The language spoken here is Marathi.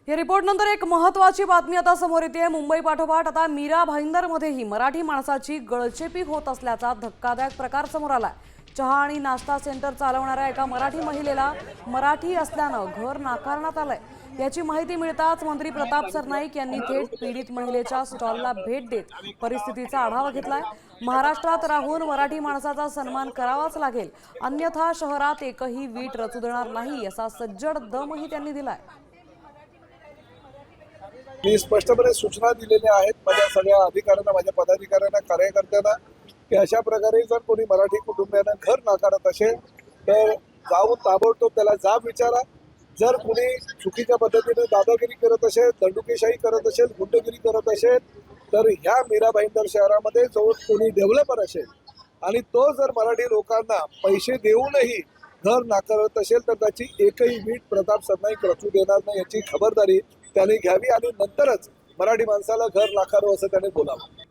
या रिपोर्ट नंतर एक महत्त्वाची बातमी आता समोर येते। मुंबई पाठोपाठ आता मीरा भाईंदरमध्येही मराठी माणसाची गळचेपी होत असल्याचा धक्कादायक प्रकार समोर आलाय। चहा आणि नाश्ता सेंटर चालवणाऱ्या एका मराठी महिलेला मराठी असल्यानं घर नाकारण्यात आलंय। याची माहिती मिळताच मंत्री प्रताप सरनाईक यांनी थेट पीडित महिलेच्या स्टॉलला भेट देत परिस्थितीचा आढावा घेतलाय। महाराष्ट्रात राहून मराठी माणसाचा सन्मान करावाच लागेल, अन्यथा शहरात एकही वीट रचू देणार नाही असा सज्जड दमही त्यांनी दिलाय। मी स्पष्टपणे सूचना दिलेल्या आहेत माझ्या सगळ्या अधिकाऱ्यांना, माझ्या पदाधिकाऱ्यांना, कार्यकर्त्यांना की अशा प्रकारे जर कोणी मराठी कुटुंबियांना घर नाकारत असेल तर जाऊन ताबडतोब त्याला जाब विचारा। जर कोणी चुकीच्या पद्धतीने दादागिरी करत असेल, दंडुकेशाही करत असेल, गुंडगिरी करत असेल तर ह्या मीरा भाईंदर शहरामध्ये जो कोणी डेव्हलपर असेल आणि तो जर मराठी लोकांना पैसे देऊनही घर नाकारत असेल तर त्याची एकही वीट प्रताप सरनाईक रचू देणार नाही याची खबरदारी त्यांनी घ्यावी आणि नंतरच मराठी माणसाला घर नाकारो असं त्याने बोलावं।